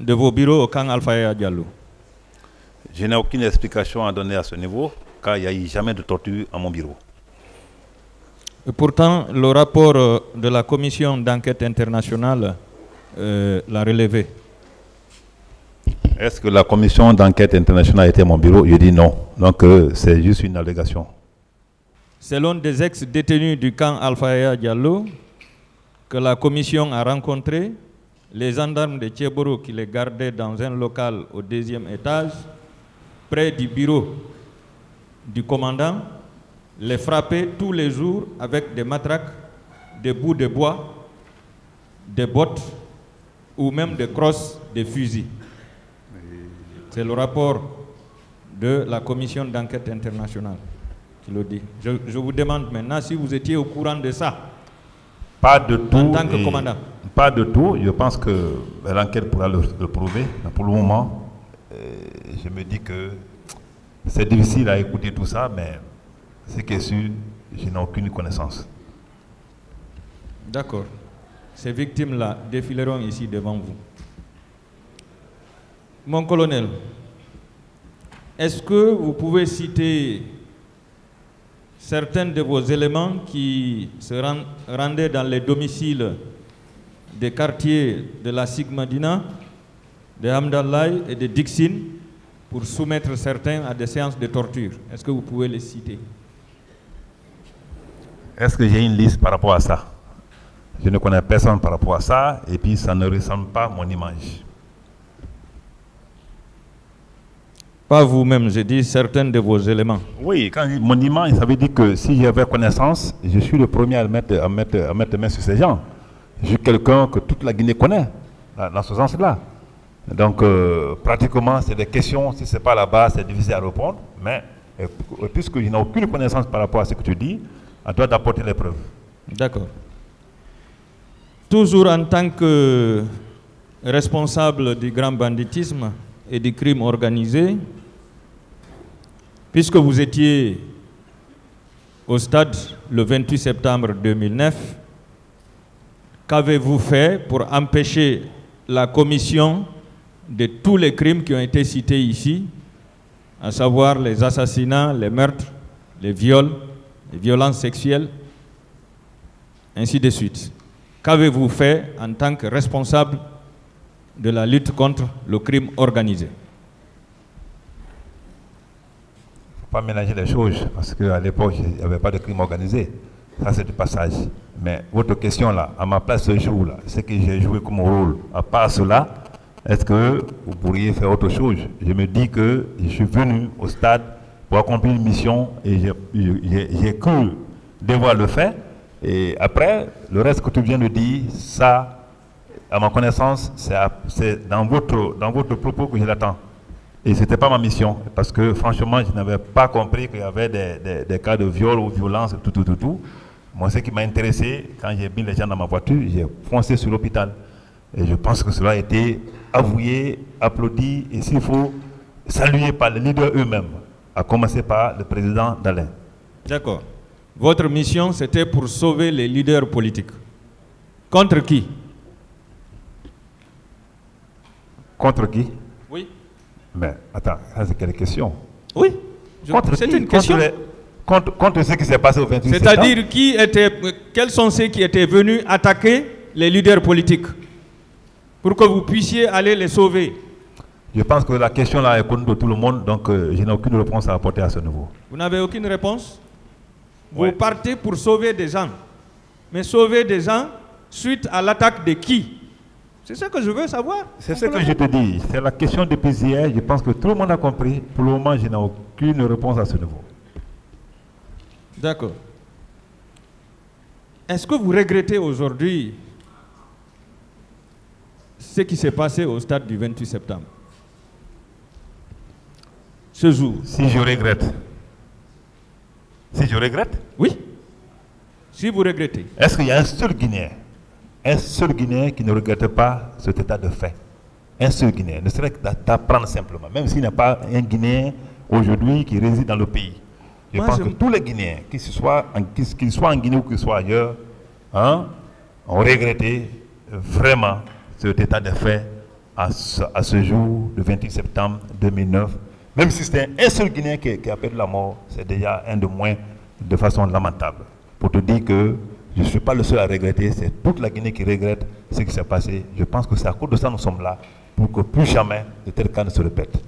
de vos bureaux au camp Alpha Yaya Diallo? Je n'ai aucune explication à donner à ce niveau, car il n'y a eu jamais de torture à mon bureau. Et pourtant, le rapport de la commission d'enquête internationale l'a relevé. Est-ce que la commission d'enquête internationale était à mon bureau? Je dis non. Donc c'est juste une allégation. Selon des ex-détenus du camp Alpha Yaya Diallo, que la commission a rencontré, les gendarmes de Thieboro qui les gardaient dans un local au 2e étage, près du bureau du commandant, les frappaient tous les jours avec des matraques, des bouts de bois, des bottes ou même des crosses, des fusils. C'est le rapport de la commission d'enquête internationale qui le dit. Je vous demande maintenant si vous étiez au courant de ça. Pas de tout. En tant que commandant. Pas de tout. Je pense que l'enquête pourra le prouver. Mais pour le moment, je me dis que c'est difficile à écouter tout ça, mais ce qui est sûr, je n'ai aucune connaissance. D'accord. Ces victimes-là défileront ici devant vous. Mon colonel, est-ce que vous pouvez citer certains de vos éléments qui se rendaient dans les domiciles des quartiers de la Sigmadina, de Hamdallahi et de Dixin pour soumettre certains à des séances de torture? Est-ce que vous pouvez les citer? Est-ce que j'ai une liste par rapport à ça? Je ne connais personne par rapport à ça, et puis ça ne ressemble pas à mon image. Pas vous-même, j'ai dit certains de vos éléments. Oui, quand je dis mon image, ça veut dire que si j'avais connaissance, je suis le premier à mettre main sur ces gens. Je suis quelqu'un que toute la Guinée connaît, dans ce sens-là. Donc, pratiquement, c'est des questions, si ce n'est pas là-bas, c'est difficile à répondre, mais puisque je n'ai aucune connaissance par rapport à ce que tu dis, on doit apporter les preuves. D'accord. Toujours en tant que responsable du grand banditisme et du crime organisé, puisque vous étiez au stade le 28 septembre 2009, qu'avez-vous fait pour empêcher la commission de tous les crimes qui ont été cités ici, à savoir les assassinats, les meurtres, les viols, les violences sexuelles, ainsi de suite? Qu'avez-vous fait en tant que responsable de la lutte contre le crime organisé? Pas mélanger les choses, parce qu'à l'époque, il n'y avait pas de crime organisé. Ça, c'est du passage. Mais votre question là, à ma place ce jour-là, ce que j'ai joué comme rôle, à part cela, est-ce que vous pourriez faire autre chose? Je me dis que je suis venu au stade pour accomplir une mission et j'ai cru devoir le faire. Et après, le reste que tu viens de dire, ça, à ma connaissance, c'est dans votre propos que je l'attends. Et ce n'était pas ma mission, parce que franchement, je n'avais pas compris qu'il y avait des cas de viol ou violence, tout. Moi, ce qui m'a intéressé, quand j'ai mis les gens dans ma voiture, j'ai foncé sur l'hôpital. Et je pense que cela a été avoué, applaudi, et s'il faut, salué par les leaders eux-mêmes, à commencer par le président d'Alain. D'accord. Votre mission, c'était pour sauver les leaders politiques. Contre qui? Contre qui? Oui. Mais attends, ça c'est quelle question? Oui. C'est une question. Contre ce qui s'est passé au 28 septembre. C'est-à-dire, quels sont ceux qui étaient venus attaquer les leaders politiques pour que vous puissiez aller les sauver? Je pense que la question là est connue de tout le monde, donc je n'ai aucune réponse à apporter à ce niveau. Vous n'avez aucune réponse? Vous Ouais. partez pour sauver des gens. Mais sauver des gens suite à l'attaque de qui? C'est ce que je veux savoir. C'est ce que je te dis. C'est la question depuis hier. Je pense que tout le monde a compris. Pour le moment, je n'ai aucune réponse à ce niveau. D'accord. Est-ce que vous regrettez aujourd'hui ce qui s'est passé au stade du 28 septembre? Ce jour. Si je regrette. Si je regrette? Oui. Si vous regrettez. Est-ce qu'il y a un seul Guinéen qui ne regrette pas cet état de fait? Un seul Guinéen, ne serait que d'apprendre simplement, même s'il n'est pas un Guinéen aujourd'hui qui réside dans le pays. Je pense que tous les Guinéens, qu'ils soient en Guinée ou qu'ils soient ailleurs, ont regretté vraiment cet état de fait à ce jour, le 28 septembre 2009, même si c'était un seul Guinéen qui a perdu la mort, c'est déjà un de moins de façon lamentable. Pour te dire que je ne suis pas le seul à regretter, c'est toute la Guinée qui regrette ce qui s'est passé. Je pense que c'est à cause de ça que nous sommes là, pour que plus jamais de tels cas ne se répètent.